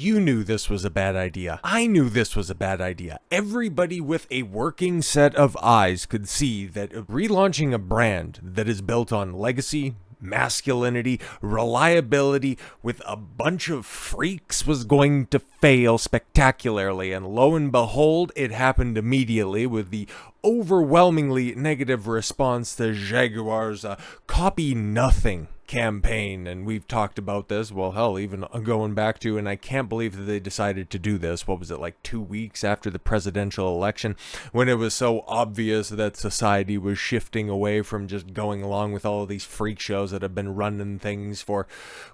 You knew this was a bad idea. I knew this was a bad idea. Everybody with a working set of eyes could see that relaunching a brand that is built on legacy, masculinity, reliability with a bunch of freaks was going to fail spectacularly, and lo and behold, it happened immediately with the overwhelmingly negative response to Jaguar's copy nothing campaign. And we've talked about this, well, hell, even going back to, and I can't believe that they decided to do this, what was it, like 2 weeks after the presidential election, when it was so obvious that society was shifting away from just going along with all of these freak shows that have been running things for,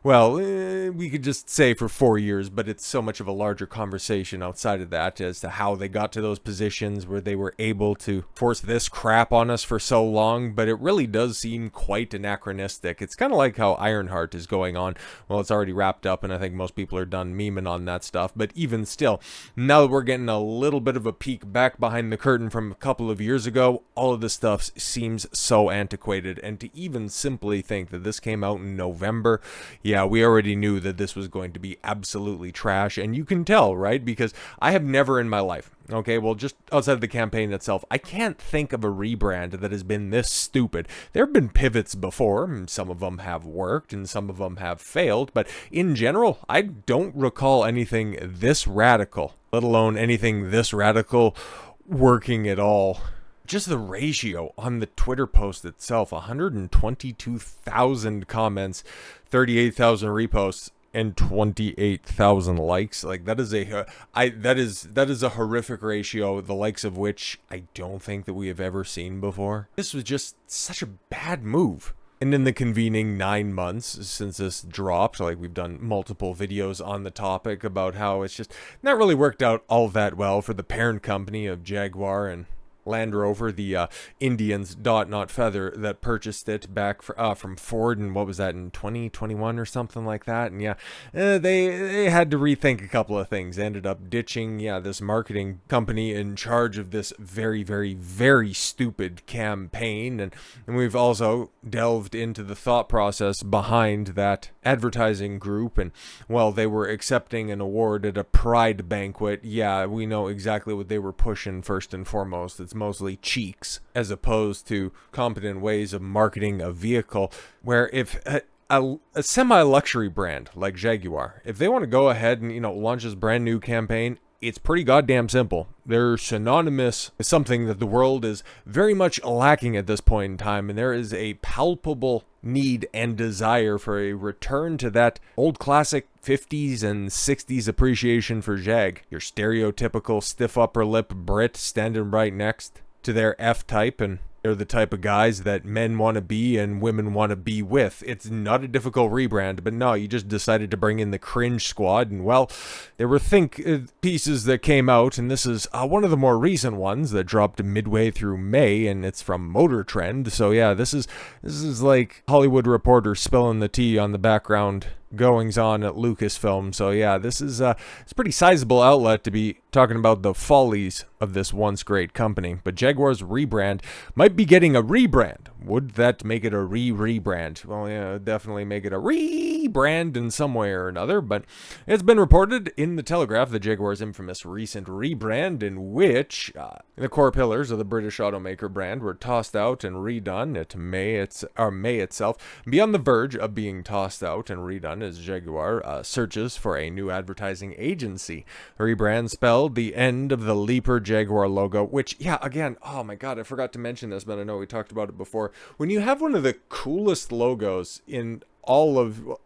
well, we could just say for 4 years, but it's so much of a larger conversation outside of that as to how they got to those positions where they were able to force this crap on us for so long. But it really does seem quite anachronistic. It's kind of like how Ironheart is going on. Well, it's already wrapped up, and I think most people are done memeing on that stuff. But even still, now that we're getting a little bit of a peek back behind the curtain from a couple of years ago, all of this stuff seems so antiquated. And to even simply think that this came out in November, yeah, we already knew that this was going to be absolutely trash. And you can tell, right? Because I have never in my life, okay, well, just outside of the campaign itself, I can't think of a rebrand that has been this stupid. There have been pivots before, and some of them have worked and some of them have failed, but in general, I don't recall anything this radical, let alone anything this radical working at all. Just the ratio on the Twitter post itself, 122,000 comments, 38,000 reposts, and 28,000 likes. Like, that is a horrific ratio, the likes of which I don't think that we have ever seen before. This was just such a bad move. And in the convening 9 months since this dropped, like, we've done multiple videos on the topic about how it's just not really worked out all that well for the parent company of Jaguar and Land Rover, the Indians, Dot Not Feather, that purchased it back from Ford, and what was that, in 2021 or something like that. And yeah, they had to rethink a couple of things. They ended up ditching, this marketing company in charge of this very, very, very stupid campaign. And we've also delved into the thought process behind that advertising group. And while they were accepting an award at a pride banquet, yeah, we know exactly what they were pushing first and foremost. It's mostly cheeks, as opposed to competent ways of marketing a vehicle. Where if a semi-luxury brand like Jaguar, if they want to go ahead and launch this brand new campaign, it's pretty goddamn simple. They're synonymous with something that the world is very much lacking at this point in time, and there is a palpable need and desire for a return to that old classic 50s and 60s appreciation for Jag. Your stereotypical stiff upper lip Brit standing right next to their F-type, and they're the type of guys that men want to be and women want to be with. It's not a difficult rebrand, but no, you just decided to bring in the cringe squad. And well, there were think pieces that came out, and this is one of the more recent ones that dropped midway through May, and it's from Motor Trend. So yeah, this is like Hollywood Reporter spilling the tea on the background goings on at Lucasfilm. So yeah, this is it's a pretty sizable outlet to be talking about the follies of this once great company. But Jaguar's rebrand might be getting a rebrand. Would that make it a rebrand? Well, yeah, definitely make it a rebrand in some way or another. But it's been reported in the Telegraph that Jaguar's infamous recent rebrand, in which the core pillars of the British automaker brand were tossed out and redone at May itself. Beyond the verge of being tossed out and redone as Jaguar searches for a new advertising agency. The rebrand spelled the end of the Leaper Jaguar logo, which, yeah, again, oh my god, I forgot to mention this, but I know we talked about it before. When you have one of the coolest logos in all of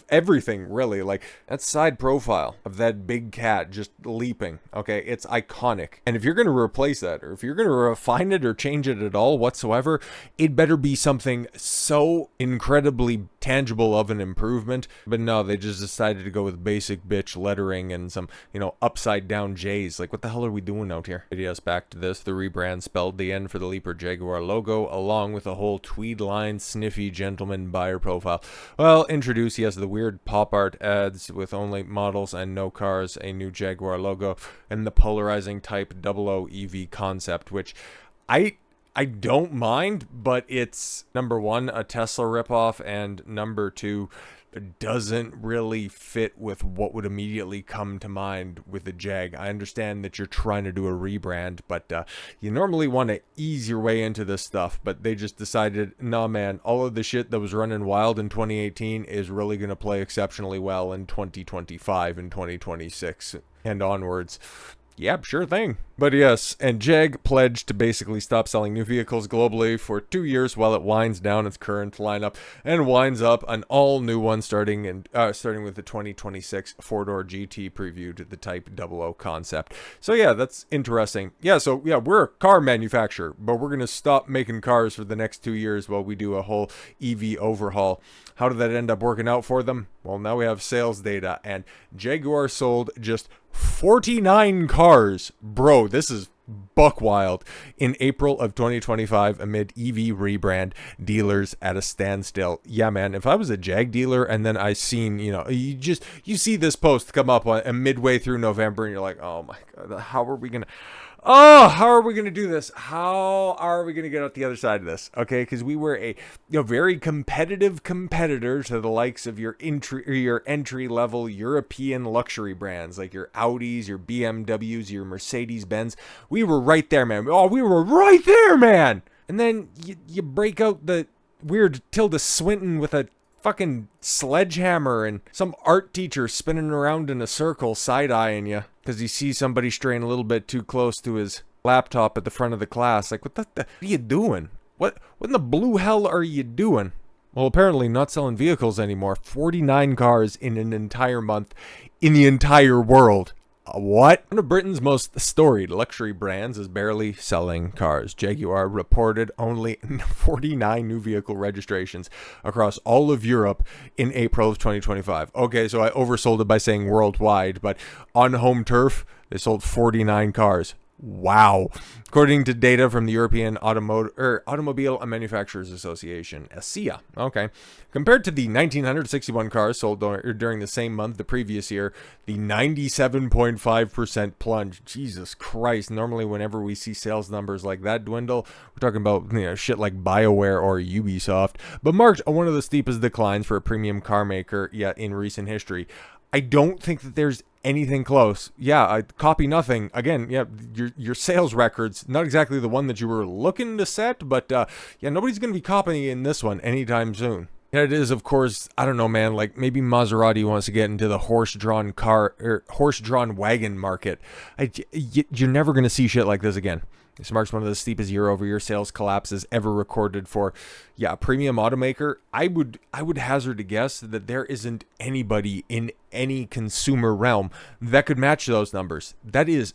everything, really, like that side profile of that big cat just leaping, okay, it's iconic. And if you're going to replace that, or if you're going to refine it or change it at all whatsoever, it better be something so incredibly tangible of an improvement. But no, they just decided to go with basic bitch lettering and some, upside down J's. Like, what the hell are we doing out here? Yes, back to this. The rebrand spelled the end for the Leaper Jaguar logo, along with a whole tweed line sniffy gentleman buyer profile. Well, introduce, yes, the weird pop art ads with only models and no cars, a new Jaguar logo, and the polarizing Type 00 EV concept, which I don't mind, but it's, number one, a Tesla ripoff, and number two, doesn't really fit with what would immediately come to mind with the Jag. I understand that you're trying to do a rebrand, but you normally want to ease your way into this stuff, but they just decided, nah man, all of the shit that was running wild in 2018 is really going to play exceptionally well in 2025 and 2026 and onwards. Yep, sure thing. But yes, and Jag pledged to basically stop selling new vehicles globally for 2 years while it winds down its current lineup and winds up an all-new one starting with the 2026 four-door GT previewed, the Type 00 concept. So yeah, that's interesting. Yeah, so yeah, we're a car manufacturer, but we're going to stop making cars for the next 2 years while we do a whole EV overhaul. How did that end up working out for them? Well, now we have sales data, and Jaguar sold just 49 cars. Bro, this is buck wild in April of 2025 amid EV rebrand, dealers at a standstill. Yeah, man, if I was a Jag dealer and then I seen, you see this post come up midway through November and you're like, oh my God, how are we going to do this? How are we going to get out the other side of this? Okay, because we were a very competitive competitor to the likes of your entry-level European luxury brands like your Audis, your BMWs, your Mercedes-Benz. We were right there, man. Oh, we were right there, man. And then you break out the weird Tilda Swinton with a fucking sledgehammer and some art teacher spinning around in a circle side-eyeing you because he sees somebody straying a little bit too close to his laptop at the front of the class. Like, what are you doing? What in the blue hell are you doing? Well, apparently not selling vehicles anymore. 49 cars in an entire month in the entire world. What? One of Britain's most storied luxury brands is barely selling cars. Jaguar reported only 49 new vehicle registrations across all of Europe in April of 2025. Okay, so I oversold it by saying worldwide, but on home turf, they sold 49 cars. Wow. According to data from the European Automobile Manufacturers Association, ACEA. Okay. Compared to the 1,961 cars sold during the same month the previous year, the 97.5% plunge. Jesus Christ. Normally, whenever we see sales numbers like that dwindle, we're talking about shit like BioWare or Ubisoft, but marked one of the steepest declines for a premium car maker yet in recent history. I don't think that there's anything close. Yeah, I copy nothing. Again, yeah, your sales records, not exactly the one that you were looking to set, but yeah, nobody's going to be copying this one anytime soon. Yeah, it is, of course, I don't know, man, like maybe Maserati wants to get into the horse-drawn wagon market. You're never going to see shit like this again. This marks one of the steepest year-over-year sales collapses ever recorded for, a premium automaker. I would hazard a guess that there isn't anybody in any consumer realm that could match those numbers. That is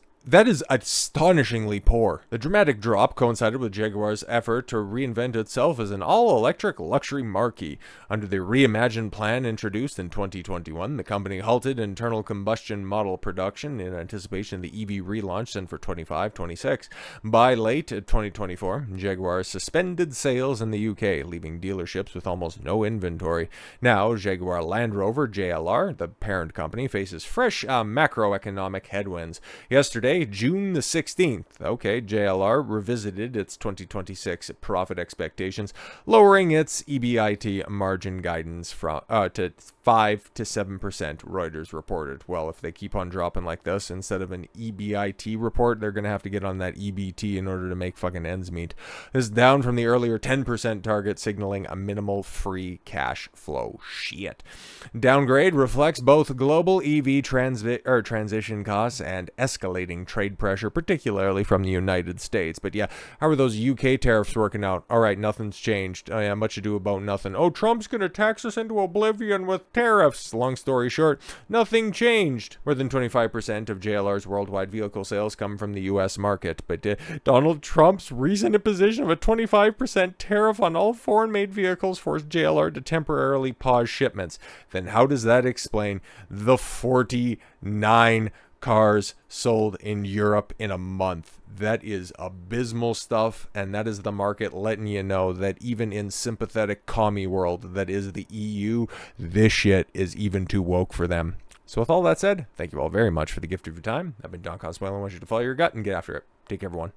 astonishingly poor. The dramatic drop coincided with Jaguar's effort to reinvent itself as an all-electric luxury marquee. Under the reimagined plan introduced in 2021, the company halted internal combustion model production in anticipation of the EV relaunch sent for 25-26. By late 2024, Jaguar suspended sales in the UK, leaving dealerships with almost no inventory. Now, Jaguar Land Rover, JLR, the parent company, faces fresh macroeconomic headwinds. Yesterday, June the 16th, JLR revisited its 2026 profit expectations, lowering its EBIT margin guidance from to 5 to 7%, Reuters reported. Well, if they keep on dropping like this, instead of an EBIT report, they're going to have to get on that EBT in order to make fucking ends meet. This is down from the earlier 10% target, signaling a minimal free cash flow. Shit. Downgrade reflects both global EV transition costs and escalating trade pressure, particularly from the United States. But yeah, how are those UK tariffs working out? All right, nothing's changed. Oh yeah, much ado about nothing. Oh, Trump's gonna tax us into oblivion with tariffs. Long story short, nothing changed. More than 25% of JLR's worldwide vehicle sales come from the US market, but Donald Trump's recent imposition of a 25% tariff on all foreign-made vehicles forced JLR to temporarily pause shipments. Then how does that explain the 49 cars sold in Europe in a month? That is abysmal stuff, and that is the market letting you know that even in sympathetic commie world that is the EU, this shit is even too woke for them. So with all that said, thank you all very much for the gift of your time. I've been Don Coswell, and I want you to follow your gut and get after it. Take care, everyone.